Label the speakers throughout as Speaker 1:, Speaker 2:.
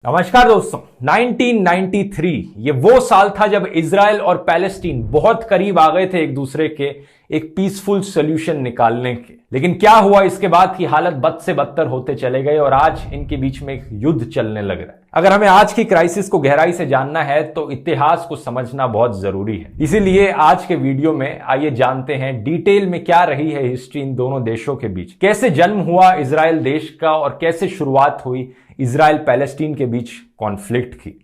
Speaker 1: नमस्कार दोस्तों। 1993 ये वो साल था जब इजराइल और पैलेस्टीन बहुत करीब आ गए थे एक दूसरे के एक पीसफुल सॉल्यूशन निकालने के। लेकिन क्या हुआ इसके बाद की हालत बद से बदतर होते चले गए और आज इनके बीच में एक युद्ध चलने लग रहा है। अगर हमें आज की क्राइसिस को गहराई से जानना है तो इतिहास को समझना बहुत जरूरी है। इसीलिए आज के वीडियो में आइए जानते हैं डिटेल में क्या रही है हिस्ट्री इन दोनों देशों के बीच, कैसे जन्म हुआ इजराइल देश का और कैसे शुरुआत हुई इजराइल पैलेस्टीन के बीच कॉन्फ्लिक्ट की।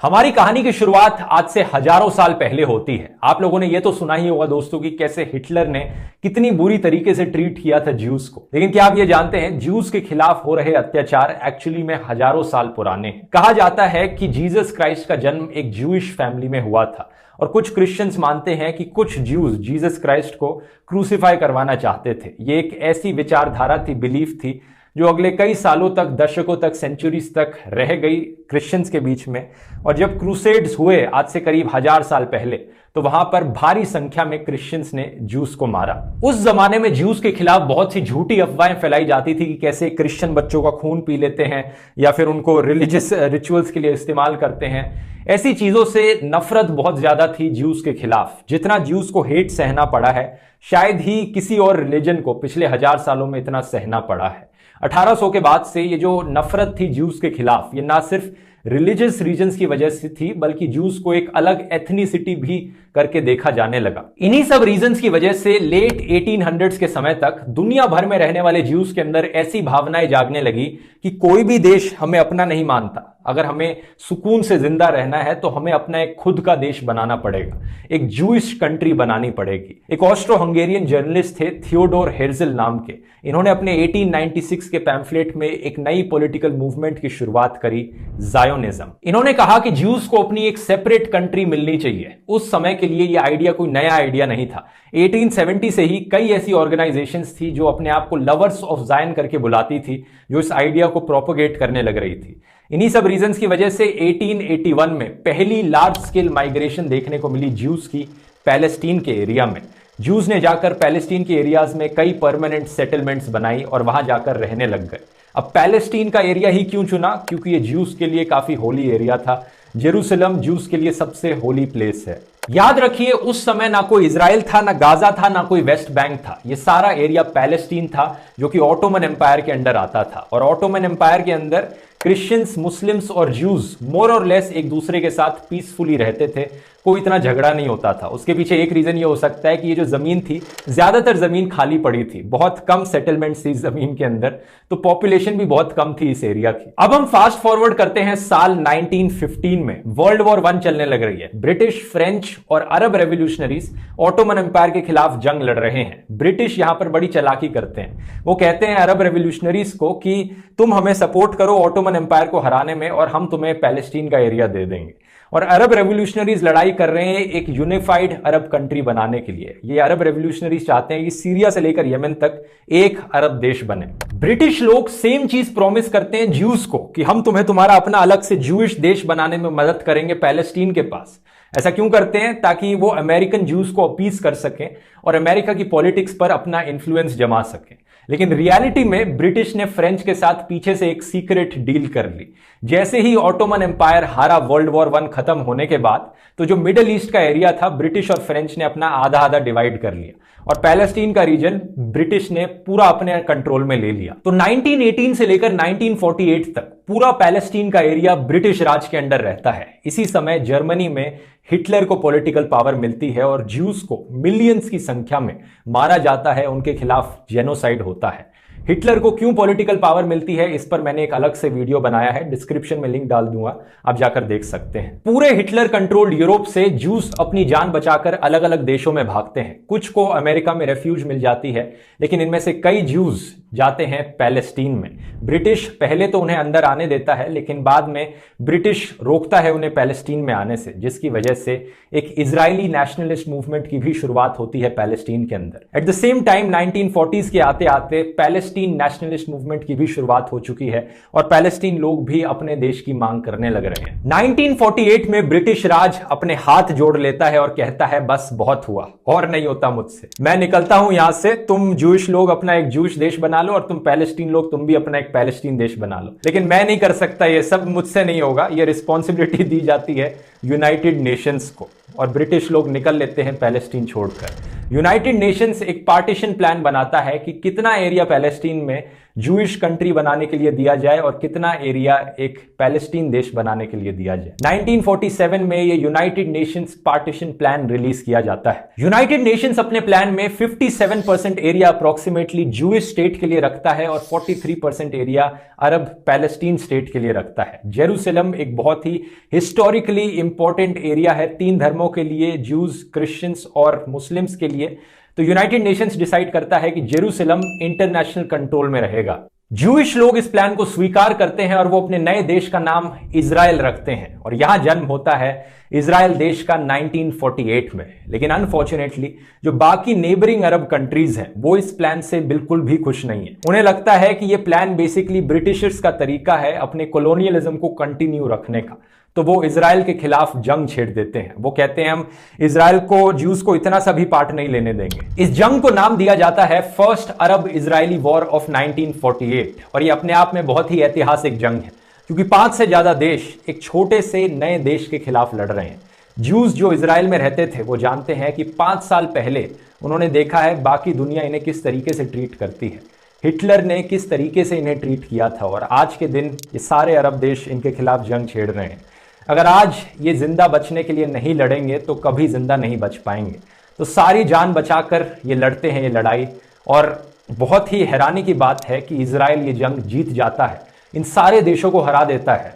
Speaker 1: हमारी कहानी की शुरुआत आज से हजारों साल पहले होती है। आप लोगों ने यह तो सुना ही होगा दोस्तों कि कैसे हिटलर ने कितनी बुरी तरीके से ट्रीट किया था ज्यूज को। लेकिन क्या आप ये जानते हैं ज्यूज के खिलाफ हो रहे अत्याचार एक्चुअली में हजारों साल पुराने हैं। कहा जाता है कि जीसस क्राइस्ट का जन्म एक ज्यूइश फैमिली में हुआ था और कुछ क्रिश्चियंस मानते हैं कि कुछ ज्यूज जीसस क्राइस्ट को क्रूसिफाई करवाना चाहते थे। ये एक ऐसी विचारधारा थी, बिलीफ थी जो अगले कई सालों तक, दशकों तक, सेंचुरीज तक रह गई क्रिश्चियंस के बीच में। और जब क्रूसेड्स हुए आज से करीब 1000 साल पहले, तो वहां पर भारी संख्या में क्रिश्चियंस ने ज्यूस को मारा। उस जमाने में ज्यूस के खिलाफ बहुत सी झूठी अफवाहें फैलाई जाती थी कि कैसे क्रिश्चियन बच्चों का खून पी लेते हैं या फिर उनको रिलीजियस रिचुअल्स के लिए इस्तेमाल करते हैं। ऐसी चीजों से नफरत बहुत ज्यादा थी ज्यूस के खिलाफ। जितना ज्यूस को हेट सहना पड़ा है, शायद ही किसी और रिलीजन को पिछले 1000 सालों में इतना सहना पड़ा है। 1800 के बाद से ये जो नफरत थी ज्यूस के खिलाफ, ये ना सिर्फ रिलीजियस रीजन्स की वजह से थी बल्कि ज्यूस को एक अलग एथनिसिटी भी करके देखा जाने लगा। इन्हीं सब रीजंस की वजह से लेट 1800s के समय तक दुनिया भर में रहने वाले ज्यूस के अंदर ऐसी भावनाएं जागने लगी कि कोई भी देश हमें अपना नहीं मानता। अगर हमें सुकून से जिंदा रहना है तो हमें अपना एक खुद का देश बनाना पड़ेगा, एक जूइश कंट्री बनानी पड़ेगी। एक ऑस्ट्रो हंगेरियन जर्नलिस्ट थे थियोडोर हेर्जल नाम के। इन्होंने अपने 1896 के पैम्फलेट में एक नई पॉलिटिकल मूवमेंट की शुरुआत करी, ज़ायोनिज्म। इन्होंने कहा कि ज्यूस को अपनी एक सेपरेट कंट्री मिलनी चाहिए। उस समय के लिए यह आइडिया कोई नया आइडिया नहीं था। 1870 से ही कई ऐसी ऑर्गेनाइजेशंस थी जो अपने आप को लवर्स ऑफ जायन करके बुलाती थी, जो इस आइडिया को प्रोपोगेट करने लग रही थी। इन्हीं सब रीजंस की वजह से 1881 में पहली लार्ज स्केल माइग्रेशन देखने को मिली ज्यूस की पैलेस्टीन के एरिया में। ज्यूस ने जाकर पैलेस्टीन के एरियाज में कई परमानेंट सेटलमेंट्स बनाई और वहां जाकर रहने लग गए। अब पैलेस्टीन का एरिया ही क्यों चुना? क्योंकि ये ज्यूस के लिए काफी होली एरिया था। जेरूसलम ज्यूस के लिए सबसे होली प्लेस है। याद रखिए, उस समय ना कोई इजराइल था, ना गाजा था, ना कोई वेस्ट बैंक था। ये सारा एरिया पैलेस्टीन था जो कि ऑटोमन एम्पायर के अंडर आता था। और ऑटोमन एम्पायर के अंदर क्रिश्चियंस, मुस्लिम्स और ज्यूज मोर और लेस एक दूसरे के साथ पीसफुली रहते थे। कोई इतना झगड़ा नहीं होता था। उसके पीछे एक रीजन ये हो सकता है कि ये जो जमीन थी, ज्यादातर जमीन खाली पड़ी थी, बहुत कम सेटलमेंट्स थी जमीन के अंदर, तो पॉपुलेशन भी बहुत कम थी इस एरिया की। अब हम फास्ट फॉरवर्ड करते हैं साल 1915 में। वर्ल्ड वॉर 1 चलने लग रही है। ब्रिटिश, फ्रेंच और अरब रेवोल्यूशनरीज ऑटोमन एम्पायर के खिलाफ जंग लड़ रहे हैं। ब्रिटिश यहां पर बड़ी चालाकी करते हैं। वो कहते हैं अरब रेवोल्यूशनरीज को कि तुम हमें सपोर्ट करो ऑटोमन एम्पायर को हराने में और हम तुम्हें पैलेस्टीन का एरिया दे देंगे। और अरब रेवोल्यूशनरीज लड़ाई कर रहे हैं एक यूनिफाइड अरब कंट्री बनाने के लिए। ये अरब रेवोल्यूशनरीज चाहते हैं कि सीरिया से लेकर यमन तक एक अरब देश बने। ब्रिटिश लोग सेम चीज प्रॉमिस करते हैं ज्यूस को कि हम तुम्हें तुम्हारा अपना अलग से ज्यूइश देश बनाने में मदद करेंगे पैलेस्टीन के पास। ऐसा क्यों करते हैं? ताकि वो अमेरिकन ज्यूस को अपीज कर सकें और अमेरिका की पॉलिटिक्स पर अपना इन्फ्लुएंस जमा सकें। लेकिन रियलिटी में ब्रिटिश ने फ्रेंच के साथ पीछे से एक सीक्रेट डील कर ली। जैसे ही ऑटोमन एम्पायर हारा वर्ल्ड वॉर 1 खत्म होने के बाद, तो जो मिडिल ईस्ट का एरिया था, ब्रिटिश और फ्रेंच ने अपना आधा आधा डिवाइड कर लिया और पैलेस्टीन का रीजन ब्रिटिश ने पूरा अपने कंट्रोल में ले लिया। तो 1918 से लेकर 1948 तक पूरा पैलेस्टीन का एरिया ब्रिटिश राज के अंडर रहता है। इसी समय जर्मनी में हिटलर को पॉलिटिकल पावर मिलती है और ज्यूस को मिलियंस की संख्या में मारा जाता है, उनके खिलाफ जेनोसाइड होता है। हिटलर को क्यों पॉलिटिकल पावर मिलती है, इस पर मैंने एक अलग से वीडियो बनाया है, डिस्क्रिप्शन में लिंक डाल दूंगा, आप जाकर देख सकते हैं। पूरे हिटलर कंट्रोल्ड यूरोप से ज्यूस अपनी जान बचाकर अलग अलग देशों में भागते हैं। कुछ को अमेरिका में रेफ्यूज मिल जाती है, लेकिन इनमें से कई ज्यूस जाते हैं पैलेस्टीन में। ब्रिटिश पहले तो उन्हें अंदर आने देता है, लेकिन बाद में ब्रिटिश रोकता है उन्हें पैलेस्टीन में आने से, जिसकी वजह से एक इजरायली नेशनलिस्ट मूवमेंट की भी शुरुआत होती है पैलेस्टीन के अंदर। At the same time 1940s के आते आते पैलेस्टीन पैलेस्टीन नेशनलिस्ट मूवमेंट की भी शुरुआत हो चुकी है और पैलेस्टीन लोग भी अपने देश की मांग करने लग रहे हैं। 1948 में ब्रिटिश राज अपने हाथ जोड़ लेता है और कहता है बस बहुत हुआ, और नहीं होता मुझसे, मैं निकलता हूं यहां से, तुम जूश लोग अपना एक जूश देश बना लो और तुम पैलेस्टीन लोग तुम भी अपना एक पैलेस्टीन देश बना लो, लेकिन मैं नहीं कर सकता, ये सब मुझसे नहीं होगा। ये रिस्पॉन्सिबिलिटी दी जाती है यूनाइटेड नेशंस को और ब्रिटिश लोग निकल लेते हैं पैलेस्टीन छोड़कर। यूनाइटेड नेशंस एक पार्टीशन प्लान बनाता है कि कितना एरिया पैलेस्टीन में जूइश कंट्री बनाने के लिए दिया जाए और कितना एरिया एक पैलेस्टीन देश बनाने के लिए दिया जाए। 1947 में ये United Nations partition plan release किया जाता है। यूनाइटेड नेशंस अपने प्लान में 57% एरिया अप्रोक्सीमेटली जूइश स्टेट के लिए रखता है और 43% एरिया अरब पैलेस्टीन स्टेट के लिए रखता है। जेरूसलम एक बहुत ही हिस्टोरिकली इंपॉर्टेंट एरिया है 3 धर्मों के लिए, ज्यूज, क्रिश्चियंस और मुस्लिम्स के लिए। तो यूनाइटेड नेशंस डिसाइड करता है कि जेरूसलम इंटरनेशनल कंट्रोल में रहेगा। जूइश लोग इस प्लान को स्वीकार करते हैं और वो अपने नए देश का नाम इजराइल रखते हैं और यहां जन्म होता है इजराइल देश का 1948 में। लेकिन अनफॉर्चुनेटली जो बाकी नेबरिंग अरब कंट्रीज हैं वो इस प्लान से बिल्कुल भी खुश नहीं है। उन्हें लगता है कि ये प्लान बेसिकली ब्रिटिशर्स का तरीका है अपने कॉलोनियलिज्म को कंटिन्यू रखने का, तो वो इजराइल के खिलाफ जंग छेड़ देते हैं। वो कहते हैं हम इजराइल को, ज्यूज को इतना सा भी पार्ट नहीं लेने देंगे। इस जंग को नाम दिया जाता है first Arab Israeli war of 1948 और ये अपने आप में बहुत ही ऐतिहासिक जंग है क्योंकि 5 से ज्यादा देश एक छोटे से नए देश के खिलाफ लड़ रहे हैं। ज्यूज जो इजराइल में रहते थे वो जानते हैं कि 5 साल पहले उन्होंने देखा है बाकी दुनिया इन्हें किस तरीके से ट्रीट करती है, हिटलर ने किस तरीके से इन्हें ट्रीट किया था, और आज के दिन ये सारे अरब देश इनके खिलाफ जंग छेड़ रहे हैं। अगर आज ये जिंदा बचने के लिए नहीं लड़ेंगे तो कभी जिंदा नहीं बच पाएंगे। तो सारी जान बचाकर ये लड़ते हैं ये लड़ाई, और बहुत ही हैरानी की बात है कि इजराइल ये जंग जीत जाता है, इन सारे देशों को हरा देता है।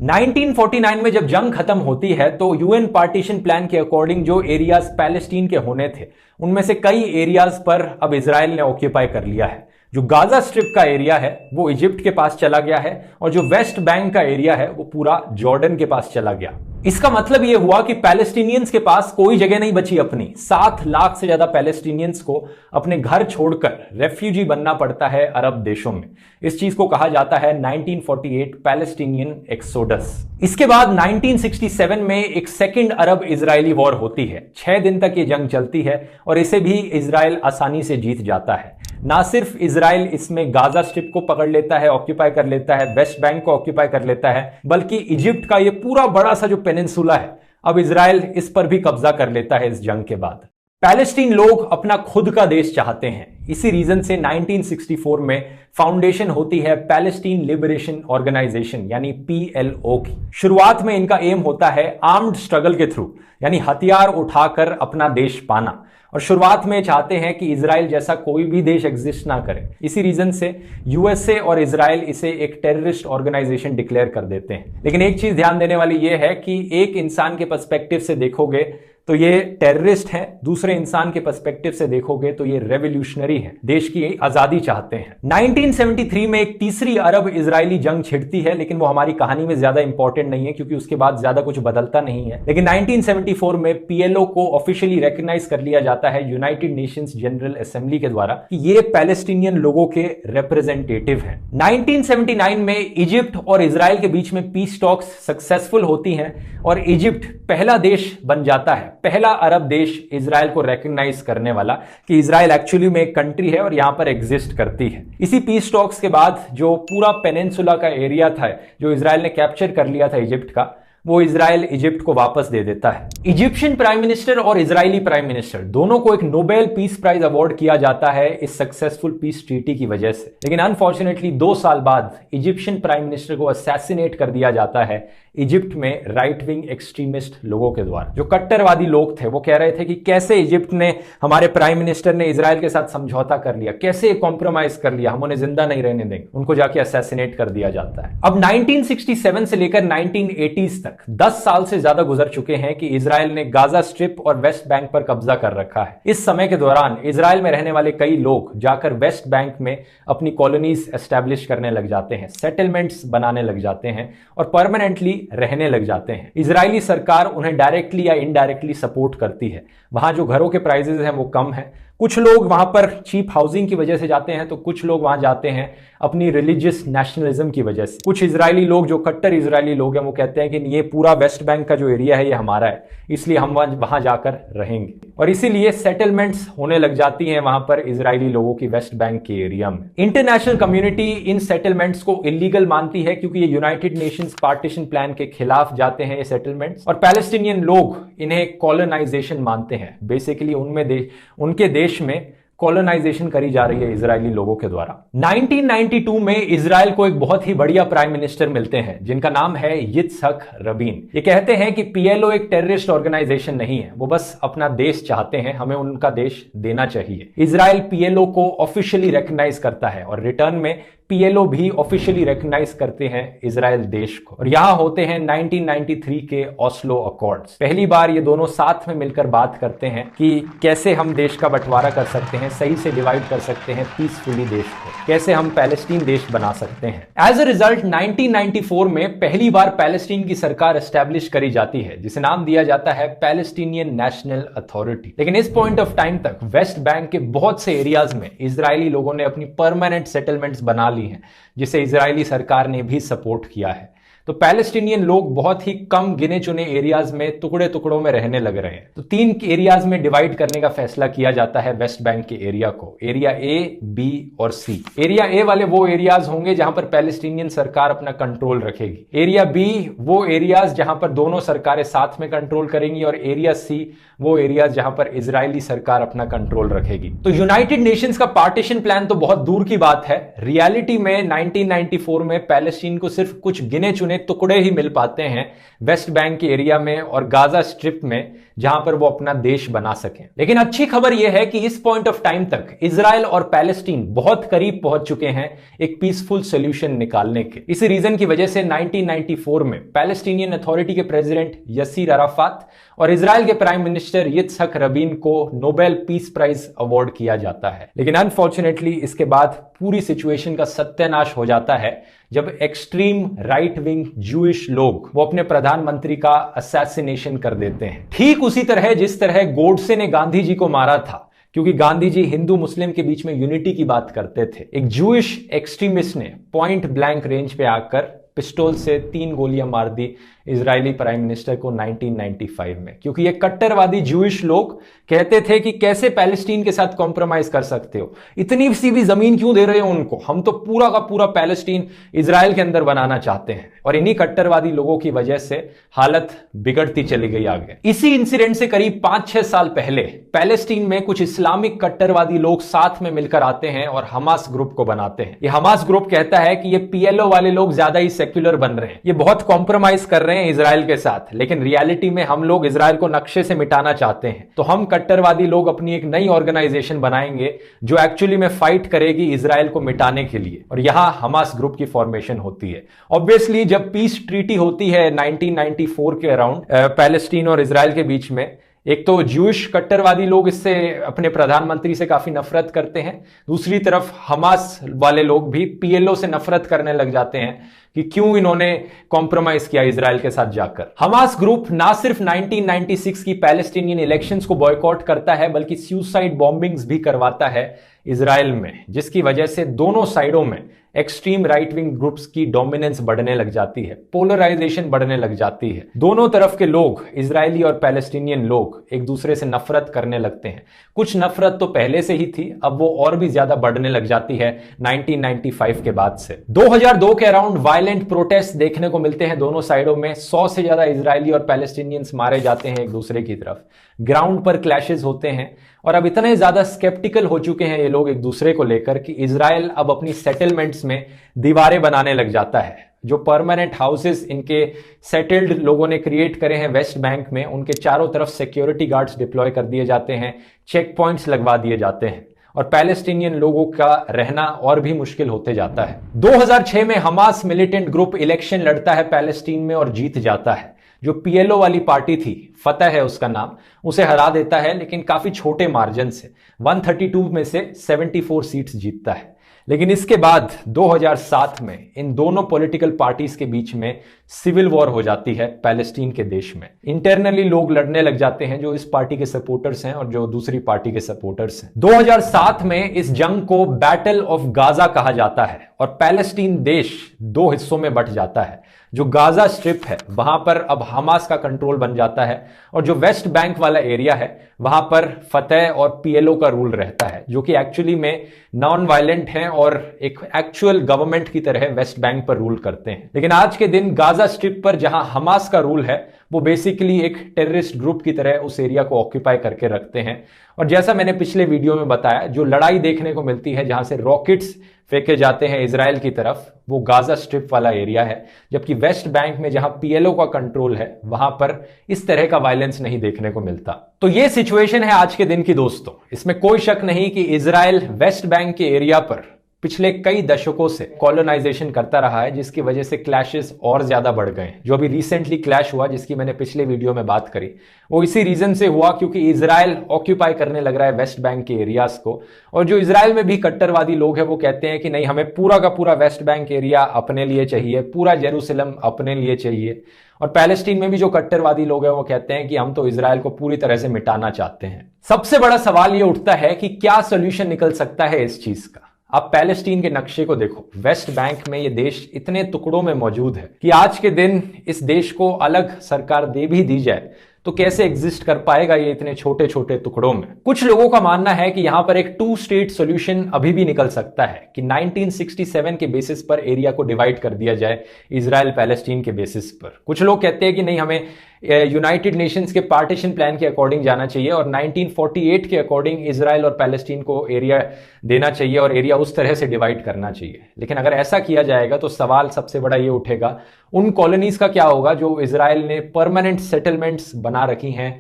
Speaker 1: 1949 में जब जंग खत्म होती है तो यूएन पार्टीशन प्लान के अकॉर्डिंग जो एरियाज पैलेस्टीन के होने थे उनमें से कई एरियाज पर अब इजराइल ने ऑक्यूपाई कर लिया है। जो गाजा स्ट्रिप का एरिया है वो इजिप्ट के पास चला गया है और जो वेस्ट बैंक का एरिया है वो पूरा जॉर्डन के पास चला गया। इसका मतलब यह हुआ कि पैलेस्टीनियंस के पास कोई जगह नहीं बची अपनी। 7 लाख से ज्यादा पैलेस्टीनियंस को अपने घर छोड़कर रेफ्यूजी बनना पड़ता है अरब देशों में। इस चीज को कहा जाता है 1948 पैलेस्टीनियन एक्सोडस। इसके बाद 1967 में एक सेकंड अरब इजरायली वॉर होती है। 6 दिन तक ये जंग चलती है और इसे भी इजराइल आसानी से जीत जाता है। ना सिर्फ इजराइल इसमें गाजा स्ट्रिप को पकड़ लेता है, ऑक्यूपाई कर लेता है, वेस्ट बैंक को ऑक्यूपाई कर लेता है, बल्कि इजिप्ट का ये पूरा बड़ा सा जो पेनिनसुला है अब इजराइल इस पर भी कब्जा कर लेता है इस जंग के बाद। पैलेस्टीन लोग अपना खुद का देश चाहते हैं। इसी रीजन से 1964 में फाउंडेशन होती है पैलेस्टीन लिबरेशन ऑर्गेनाइजेशन यानी PLO की। शुरुआत में इनका एम होता है आर्म्ड स्ट्रगल के थ्रू यानी हथियार उठाकर अपना देश पाना, और शुरुआत में चाहते हैं कि इजराइल जैसा कोई भी देश एग्जिस्ट ना करे। इसी रीजन से यूएसए और इजराइल इसे एक टेररिस्ट ऑर्गेनाइजेशन डिक्लेयर कर देते हैं। लेकिन एक चीज ध्यान देने वाली यह है कि एक इंसान के पर्सपेक्टिव से देखोगे तो ये टेररिस्ट है, दूसरे इंसान के पर्सपेक्टिव से देखोगे तो ये रेवोल्यूशनरी है, देश की आजादी चाहते हैं। 1973 में एक तीसरी अरब इजरायली जंग छिड़ती है, लेकिन वो हमारी कहानी में ज्यादा इंपॉर्टेंट नहीं है क्योंकि उसके बाद ज्यादा कुछ बदलता नहीं है। लेकिन 1974 में PLO को ऑफिशियली रिकॉग्नाइज कर लिया जाता है यूनाइटेड नेशंस जनरल असेंबली के द्वारा कि ये पैलेस्टीनियन लोगों के रिप्रेजेंटेटिव हैं। 1979 में इजिप्ट और इजराइल के बीच में पीस टॉक्स सक्सेसफुल होती हैं और इजिप्ट पहला देश बन जाता है, पहला अरब देश इजराइल को रिकॉग्नाइज करने वाला कि इजराइल एक्चुअली में एक कंट्री है और यहां पर एग्जिस्ट करती है। इसी पीस टॉक्स के बाद जो पूरा पेनिनसुला का एरिया था जो इजराइल ने कैप्चर कर लिया था इजिप्ट का, वो इजराइल इजिप्ट को वापस दे देता है। इजिप्शियन प्राइम मिनिस्टर और इजरायली प्राइम मिनिस्टर दोनों को एक नोबेल पीस प्राइज अवार्ड किया जाता है इस सक्सेसफुल पीस ट्रीटी की वजह से। लेकिन अनफॉर्चुनेटली 2 साल बाद इजिप्शियन प्राइम मिनिस्टर को असैसिनेट कर दिया जाता है इजिप्ट में राइट विंग एक्सट्रीमिस्ट लोगों के द्वारा। जो कट्टरवादी लोग थे वो कह रहे थे कि कैसे इजिप्ट ने, हमारे प्राइम मिनिस्टर ने इजराइल के साथ समझौता कर लिया, कैसे कॉम्प्रोमाइज कर लिया, हम उन्हें जिंदा नहीं रहने देंगे। उनको जाके असैसिनेट कर दिया जाता है। अब 1967 से लेकर 1980s तक 10 साल से ज्यादा गुजर चुके हैं कि इजराइल ने गाजा स्ट्रिप और वेस्ट बैंक पर कब्जा कर रखा है। इस समय के दौरान इजराइल में रहने वाले कई लोग जाकर वेस्ट बैंक में अपनी कॉलोनीज एस्टैब्लिश करने लग जाते हैं, सेटलमेंट्स बनाने लग जाते हैं और परमानेंटली रहने लग जाते हैं। इजरायली सरकार उन्हें डायरेक्टली या इनडायरेक्टली सपोर्ट करती है। वहां जो घरों के प्राइसेस हैं वो कम है, कुछ लोग वहां पर चीप हाउसिंग की वजह से जाते हैं, तो कुछ लोग वहां जाते हैं अपनी रिलीजियस नेशनलिज्म की वजह से। कुछ इजरायली लोग जो कट्टर इजरायली लोग हैं वो कहते हैं कि ये पूरा वेस्ट बैंक का जो एरिया है ये हमारा है, इसलिए हम वहां जाकर रहेंगे, और इसीलिए सेटलमेंट्स होने लग जाती हैं वहां पर इजरायली लोगों की वेस्ट बैंक के एरिया में। इंटरनेशनल कम्युनिटी इन सेटलमेंट्स को इलीगल मानती है क्योंकि ये यूनाइटेड नेशंस पार्टीशन प्लान के खिलाफ जाते हैं ये सेटलमेंट्स, और पैलेस्टीनियन लोग इन्हें कॉलोनाइजेशन मानते हैं। बेसिकली उनके देश में कॉलोनाइजेशन करी जा रही है इजरायली लोगों के द्वारा। 1992 में इजराइल को एक बहुत ही बढ़िया प्राइम मिनिस्टर मिलते हैं जिनका नाम है यित्जहक रबीन। ये कहते हैं कि पीएलओ एक टेररिस्ट ऑर्गेनाइजेशन नहीं है, वो बस अपना देश चाहते हैं, हमें उनका देश देना चाहिए। इजराइल पीएलओ को ऑफिशियली रिकॉग्नाइज करता है और रिटर्न में पीएलओ भी ऑफिशियली रिकॉग्नाइज करते हैं इजराइल देश को। और यहां होते हैं 1993 के ओस्लो अकॉर्ड्स। पहली बार ये दोनों साथ में मिलकर बात करते हैं कि कैसे हम देश का बंटवारा कर सकते हैं, सही से डिवाइड कर सकते हैं पीसफुली देश को, कैसे हम पैलेस्टीन देश बना सकते हैं। एज अ रिजल्ट 1994 में पहली बार पैलेस्टीन की सरकार एस्टैब्लिश करी जाती है जिसे नाम दिया जाता है पैलेस्टीनियन नेशनल अथॉरिटी। लेकिन इस पॉइंट ऑफ टाइम तक वेस्ट बैंक के बहुत से एरियाज में इजरायली लोगों ने अपनी परमानेंट सेटलमेंट्स बना ली हैं जिसे इजरायली सरकार ने भी सपोर्ट किया है। तो पैलेस्टीनियन लोग बहुत ही कम गिने चुने एरियाज में टुकड़े टुकड़ों में रहने लग रहे हैं। तो 3 एरियाज में डिवाइड करने का फैसला किया जाता है वेस्ट बैंक के एरिया को, एरिया ए, बी और सी। एरिया ए वाले वो एरियाज होंगे जहां पर पैलेस्टीनियन सरकार अपना कंट्रोल रखेगी, एरिया बी वो एरियाज जहां पर दोनों सरकारें साथ में कंट्रोल करेंगी, और एरिया सी वो एरियाज जहां पर इजरायली सरकार अपना कंट्रोल रखेगी। तो यूनाइटेड नेशंस का पार्टीशन प्लान तो बहुत दूर की बात है, रियलिटी में 1994 में पैलेस्टीन को सिर्फ कुछ गिने चुने टुकड़े ही मिल पाते हैं वेस्ट बैंक के एरिया में और गाजा स्ट्रिप में, जहां पर वो अपना देश बना सकें। लेकिन अच्छी खबर यह है कि इस पॉइंट ऑफ टाइम तक इजराइल और पैलेस्टीन बहुत करीब पहुंच चुके हैं एक पीसफुल सॉल्यूशन निकालने के। इसी रीजन की वजह से 1994 में पैलेस्टीनियन अथॉरिटी के प्रेसिडेंट यसीर अराफात और इजराइल के प्राइम मिनिस्टर यित्जहक रबीन को नोबेल पीस प्राइज अवार्ड किया जाता है। लेकिन अनफॉर्चुनेटली इसके बाद पूरी सिचुएशन का सत्यानाश हो जाता है जब एक्सट्रीम राइट विंग जूइश लोग वो अपने प्रधानमंत्री का असैसिनेशन कर देते हैं, ठीक उसी तरह जिस तरह गोडसे ने गांधी जी को मारा था, क्योंकि गांधी जी हिंदू मुस्लिम के बीच में यूनिटी की बात करते थे। एक जूइश एक्सट्रीमिस्ट ने पॉइंट ब्लैंक रेंज पे आकर पिस्टल से 3 गोलियां मार दी इजरायली प्राइम मिनिस्टर को 1995 में, क्योंकि ये कट्टरवादी जूइश लोग कहते थे कि कैसे पैलेस्टीन के साथ कॉम्प्रोमाइज कर सकते हो, इतनी सी भी जमीन क्यों दे रहे हो उनको, हम तो पूरा का पूरा पैलेस्टीन इजराइल के अंदर बनाना चाहते हैं। और इन्हीं कट्टरवादी लोगों की वजह से हालत बिगड़ती चली गई आगे। इसी इंसिडेंट से करीब 5-6 साल पहले पैलेस्टीन में कुछ इस्लामिक कट्टरवादी लोग साथ में मिलकर आते हैं और हमास ग्रुप को बनाते हैं। ये हमास ग्रुप कहता है कि ये पीएलओ वाले लोग ज्यादा ही सेक्युलर बन रहे हैं, ये बहुत कॉम्प्रोमाइज कर रहे हैं इजराइल के साथ, लेकिन रियलिटी में हम लोग इजराइल को नक्शे से मिटाना चाहते हैं। तो हम कट्टरवादी लोग अपनी एक नई ऑर्गेनाइजेशन बनाएंगे जो एक्चुअली में फाइट करेगी इजराइल को मिटाने के लिए, और यहां हमास ग्रुप की फॉर्मेशन होती है। ऑब्वियसली जब पीस ट्रीटी होती है 1994 के अराउंड पैलेस्टीन और इजराइल के बीच में, एक तो ज्यूइश कट्टरवादी लोग इससे अपने प्रधानमंत्री से काफी नफरत करते हैं, दूसरी तरफ हमास वाले लोग भी पीएलओ से नफरत करने लग जाते हैं कि क्यों इन्होंने कॉम्प्रोमाइज किया इजराइल के साथ जाकर। हमास ग्रुप ना सिर्फ 1996 की पैलेस्टीनियन इलेक्शंस को बॉयकॉट करता है बल्कि सुसाइड बॉम्बिंग्स भी करवाता है इजराइल में, जिसकी वजह से दोनों साइडों में एक्सट्रीम राइट विंग ग्रुप्स की डोमिनेंस बढ़ने लग जाती है, पोलराइजेशन बढ़ने लग जाती है। दोनों तरफ के लोग, इजरायली और पैलेस्टीनियन लोग, एक दूसरे से नफरत करने लगते हैं। कुछ नफरत तो पहले से ही थी, अब वो और भी ज्यादा बढ़ने लग जाती है 1995 के बाद से। 2002 के अराउंड वायलेंट प्रोटेस्ट देखने को मिलते हैं दोनों साइडों में, 100 से ज्यादा इजरायली और पैलेस्टीनियंस मारे जाते हैं एक दूसरे की तरफ, ग्राउंड पर क्लैशेस होते हैं, और अब इतने ज्यादा स्केप्टिकल हो चुके हैं ये लोग एक दूसरे को लेकर कि इजराइल अब अपनी सेटलमेंट्स में दीवारें बनाने लग जाता है। जो परमानेंट हाउसेस इनके सेटल्ड लोगों ने क्रिएट करे हैं वेस्ट बैंक में, उनके चारों तरफ सिक्योरिटी गार्ड्स डिप्लॉय कर दिए जाते हैं, चेक पॉइंट्स लगवा दिए जाते हैं, और पैलेस्टीनियन लोगों का रहना और भी मुश्किल होते जाता है। 2006 में हमास मिलिटेंट ग्रुप इलेक्शन लड़ता है पैलेस्टीन में और जीत जाता है। जो पीएलओ वाली पार्टी थी, फतह है उसका नाम, उसे हरा देता है, लेकिन काफी छोटे मार्जिन से, 132 में से 74 सीट्स जीतता है। लेकिन इसके बाद 2007 में इन दोनों पॉलिटिकल पार्टीज के बीच में सिविल वॉर हो जाती है पैलेस्टीन के देश में। इंटरनली लोग लड़ने लग जाते हैं, जो इस पार्टी के सपोर्टर्स हैं और जो दूसरी पार्टी के सपोर्टर्स हैं। 2007 में इस जंग को बैटल ऑफ गाजा कहा जाता है और पैलेस्टीन देश दो हिस्सों में बंट जाता है। जो गाजा स्ट्रिप है वहां पर अब हमास का कंट्रोल बन जाता है और जो वेस्ट बैंक वाला एरिया है वहां पर फतह और पीएलओ का रूल रहता है, जो कि एक्चुअली में नॉन वायलेंट हैं और एक एक्चुअल गवर्नमेंट की तरह वेस्ट बैंक पर रूल करते हैं। लेकिन आज के दिन गाजा स्ट्रिप पर जहां हमास का रूल है वो बेसिकली एक टेररिस्ट ग्रुप की तरह उस एरिया को ऑक्यूपाई करके रखते हैं। और जैसा मैंने पिछले वीडियो में बताया, जो लड़ाई देखने को मिलती है जहां से रॉकेट्स फेंके जाते हैं इजराइल की तरफ, वो गाजा स्ट्रिप वाला एरिया है, जबकि वेस्ट बैंक में जहां पीएलओ का कंट्रोल है वहां पर इस तरह का वायलेंस नहीं देखने को मिलता। तो ये सिचुएशन है आज के दिन की दोस्तों। इसमें कोई शक नहीं कि इजराइल वेस्ट बैंक के एरिया पर पिछले कई दशकों से कॉलोनाइजेशन करता रहा है, जिसकी वजह से क्लैशेस और ज्यादा बढ़ गए हैं। जो अभी रिसेंटली क्लैश हुआ जिसकी मैंने पिछले वीडियो में बात करी, वो इसी रीजन से हुआ क्योंकि इजराइल ऑक्यूपाई करने लग रहा है वेस्ट बैंक के एरियाज को। और जो इजराइल में भी कट्टरवादी लोग हैं वो कहते हैं कि नहीं, हमें पूरा का पूरा वेस्ट बैंक एरिया अपने लिए चाहिए, पूरा जेरूसलम अपने लिए चाहिए। और पैलेस्टीन में भी जो कट्टरवादी लोग हैं वो कहते हैं कि हम तो इजराइल को पूरी तरह से मिटाना चाहते हैं। सबसे बड़ा सवाल ये उठता है कि क्या सोल्यूशन निकल सकता है इस चीज का। आप पैलेस्टीन के नक्शे को देखो, वेस्ट बैंक में ये देश इतने टुकड़ों में मौजूद है कि आज के दिन इस देश को अलग सरकार दे भी दी जाए तो कैसे एग्जिस्ट कर पाएगा ये इतने छोटे छोटे टुकड़ों में। कुछ लोगों का मानना है कि यहां पर एक 2 स्टेट सॉल्यूशन अभी भी निकल सकता है कि 1967 के बेसिस पर एरिया को डिवाइड कर दिया जाए, इजराइल पैलेस्टीन के बेसिस पर। कुछ लोग कहते हैं कि नहीं, हमें यूनाइटेड नेशंस के पार्टीशन प्लान के अकॉर्डिंग जाना चाहिए और 1948 के अकॉर्डिंग इजराइल और पैलेस्टीन को एरिया देना चाहिए और एरिया उस तरह से डिवाइड करना चाहिए। लेकिन अगर ऐसा किया जाएगा तो सवाल सबसे बड़ा ये उठेगा, उन कॉलोनीज का क्या होगा जो इजराइल ने परमानेंट सेटलमेंट्स बना रखी हैं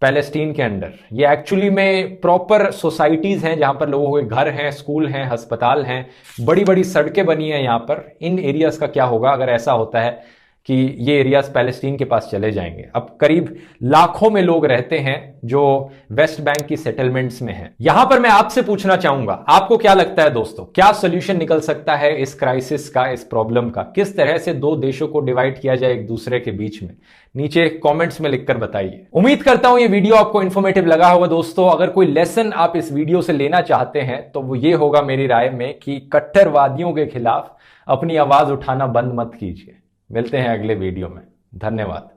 Speaker 1: पैलेस्टीन के अंडर। ये एक्चुअली में प्रॉपर सोसाइटीज हैं जहां पर लोगों के घर हैं, स्कूल हैं, अस्पताल हैं, बड़ी बड़ी सड़कें बनी हैं यहां पर। इन एरियाज का क्या होगा अगर ऐसा होता है कि ये एरियाज पैलेस्टीन के पास चले जाएंगे। अब करीब लाखों में लोग रहते हैं जो वेस्ट बैंक की सेटलमेंट्स में हैं। यहां पर मैं आपसे पूछना चाहूंगा, आपको क्या लगता है दोस्तों, क्या सॉल्यूशन निकल सकता है इस क्राइसिस का, इस प्रॉब्लम का? किस तरह से दो देशों को डिवाइड किया जाए एक दूसरे के बीच में? नीचे कमेंट्स में लिखकर बताइए। उम्मीद करता हूं ये वीडियो आपको इन्फॉर्मेटिव लगा होगा दोस्तों। अगर कोई लेसन आप इस वीडियो से लेना चाहते हैं तो वो ये होगा मेरी राय में कि कट्टरवादियों के खिलाफ अपनी आवाज उठाना बंद मत कीजिए। मिलते हैं अगले वीडियो में। धन्यवाद।